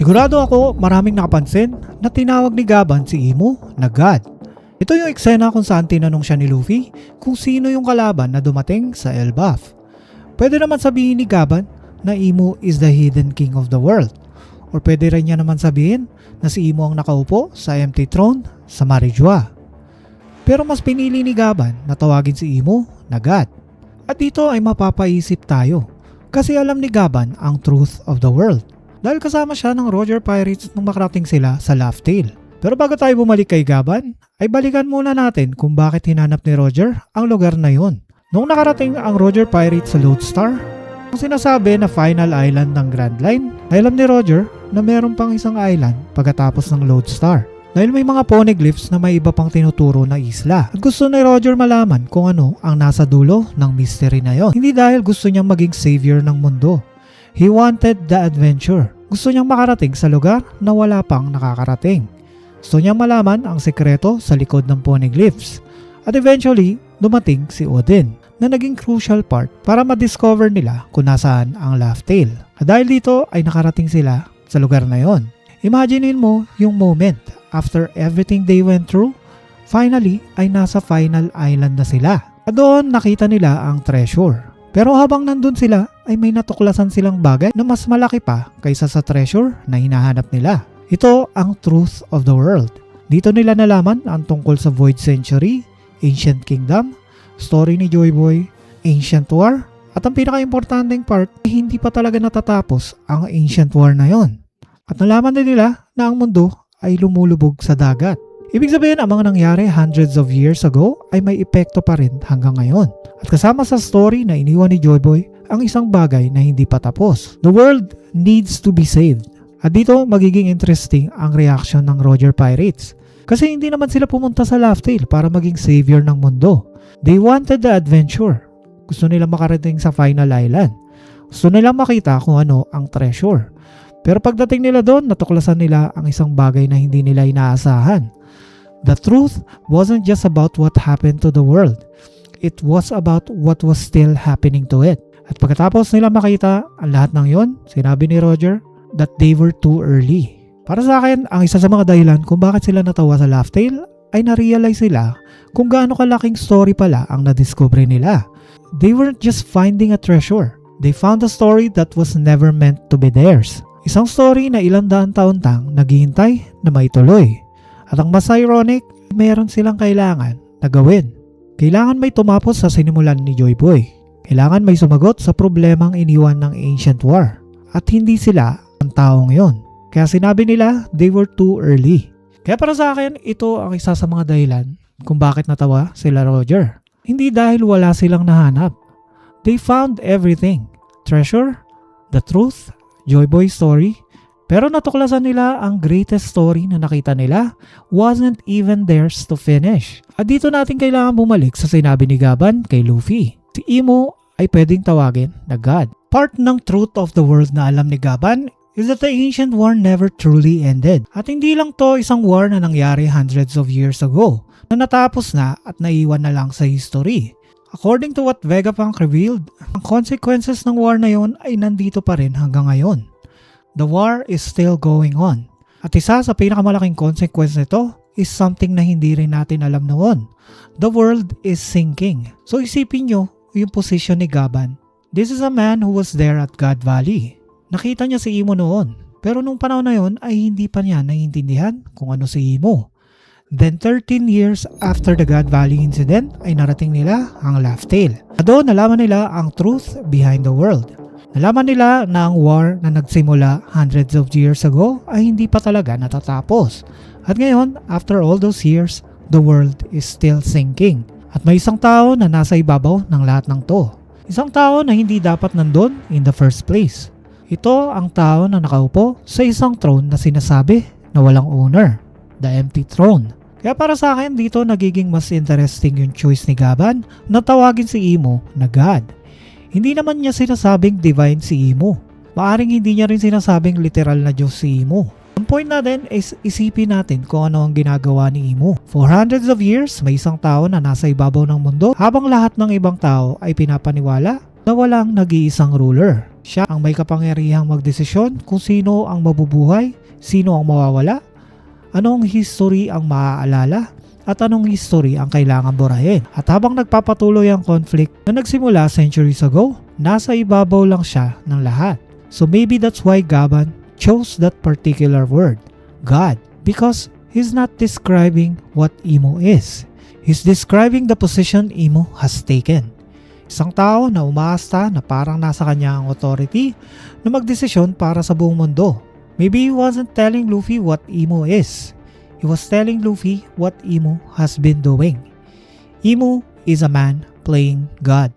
Sigurado ako maraming nakapansin na tinawag ni Gaban si Imo na God. Ito yung eksena kung saan tinanong siya ni Luffy kung sino yung kalaban na dumating sa Elbaf. Pwede naman sabihin ni Gaban na Imo is the hidden king of the world. Or pwede rin niya naman sabihin na si Imo ang nakaupo sa empty throne sa Marijua. Pero mas pinili ni Gaban na tawagin si Imo na God. At dito ay mapapaisip tayo kasi alam ni Gaban ang truth of the world. Dahil kasama siya ng Roger Pirates nung makarating sila sa Laugh Tale. Pero bago tayo bumalik kay Gaban, ay balikan muna natin kung bakit hinanap ni Roger ang lugar na yon. Nung nakarating ang Roger Pirates sa Lodestar, ang sinasabi na final island ng Grand Line, ay alam ni Roger na meron pang isang island pagkatapos ng Lodestar. Dahil may mga poneglyphs na may iba pang tinuturo na isla. At gusto ni Roger malaman kung ano ang nasa dulo ng mystery na yon. Hindi dahil gusto niyang maging savior ng mundo. He wanted the adventure. Gusto niyang makarating sa lugar na wala pang nakakarating. Gusto niyang malaman ang sekreto sa likod ng poneglyphs. At eventually, dumating si Odin na naging crucial part para ma-discover nila kung nasaan ang Laugh Tale. At dahil dito ay nakarating sila sa lugar na yon. Imaginein mo yung moment after everything they went through, finally ay nasa final island na sila. At doon nakita nila ang treasure. Pero habang nandun sila ay may natuklasan silang bagay na mas malaki pa kaysa sa treasure na hinahanap nila. Ito ang truth of the world. Dito nila nalaman ang tungkol sa Void Century, Ancient Kingdom, story ni Joy Boy, Ancient War, at ang pinaka-importanting part ay hindi pa talaga natatapos ang Ancient War na yon. At nalaman din nila na ang mundo ay lumulubog sa dagat. Ibig sabihin ang mga nangyari hundreds of years ago ay may epekto pa rin hanggang ngayon. At kasama sa story na iniwan ni Joy Boy ang isang bagay na hindi pa tapos. The world needs to be saved. At dito magiging interesting ang reaction ng Roger Pirates. Kasi hindi naman sila pumunta sa Laugh Tale para maging savior ng mundo. They wanted the adventure. Gusto nila makarating sa final island. Gusto nila makita kung ano ang treasure. Pero pagdating nila doon, natuklasan nila ang isang bagay na hindi nila inaasahan. The truth wasn't just about what happened to the world. It was about what was still happening to it. At pagkatapos nila makita ang lahat ng yon, sinabi ni Roger that they were too early. Para sa akin, ang isa sa mga dahilan kung bakit sila natawa sa Laugh Tale ay na-realize sila kung gaano kalaking story pala ang nadiscover nila. They weren't just finding a treasure. They found a story that was never meant to be theirs. Isang story na ilang daan taon tang naghihintay na maituloy. At ang mas ironic, meron silang kailangan na gawin. Kailangan may tumapos sa sinimulan ni Joy Boy. Kailangan may sumagot sa problemang iniwan ng Ancient War. At hindi sila ang taong yon. Kaya sinabi nila, they were too early. Kaya para sa akin, ito ang isa sa mga dahilan kung bakit natawa sila Roger. Hindi dahil wala silang nahanap. They found everything. Treasure, the truth, Joy Boy story. Pero natuklasan nila ang greatest story na nakita nila wasn't even theirs to finish. At dito natin kailangan bumalik sa sinabi ni Gaban kay Luffy. Si Imo ay pwedeng tawagin na God. Part ng truth of the world na alam ni Gaban is that the ancient war never truly ended. At hindi lang to isang war na nangyari hundreds of years ago na natapos na at naiwan na lang sa history. According to what Vegapunk revealed, ang consequences ng war na yon ay nandito pa rin hanggang ngayon. The war is still going on. At isa sa pinakamalaking consequence nito is something na hindi rin natin alam noon. The world is sinking. So isipin nyo yung position ni Gaban. This is a man who was there at God Valley. Nakita niya si Imo noon. Pero nung panahon na yon ay hindi pa niya naiintindihan kung ano si Imo. Then 13 years after the God Valley incident ay narating nila ang Laugh Tale. At doon nalaman nila ang truth behind the world. Nalaman nila na ang war na nagsimula hundreds of years ago ay hindi pa talaga natatapos. At ngayon, after all those years, the world is still sinking. At may isang tao na nasa ibabaw ng lahat ng to. Isang tao na hindi dapat nandun in the first place. Ito ang tao na nakaupo sa isang throne na sinasabi na walang owner. The empty throne. Kaya para sa akin dito nagiging mas interesting yung choice ni Gaban na tawagin si Imo na God. Hindi naman niya sinasabing divine si Imo. Maaring hindi niya rin sinasabing literal na Diyos si Imo. Ang point natin is isipin natin kung ano ang ginagawa ni Imo. For hundreds of years, may isang tao na nasa ibabaw ng mundo habang lahat ng ibang tao ay pinapaniwala na walang nag-iisang ruler. Siya ang may kapangyarihang magdesisyon kung sino ang mabubuhay, sino ang mawawala, anong history ang maaalala, at anong history ang kailangan burahin. At habang nagpapatuloy ang conflict na nagsimula centuries ago, nasa ibabaw lang siya ng lahat. So maybe that's why Gaban chose that particular word, God, because he's not describing what emo is. He's describing the position emo has taken. Isang tao na umaasta na parang nasa kanya ang authority na magdesisyon para sa buong mundo. Maybe he wasn't telling Luffy what emo is. He was telling Luffy what emo has been doing. Emo is a man playing God.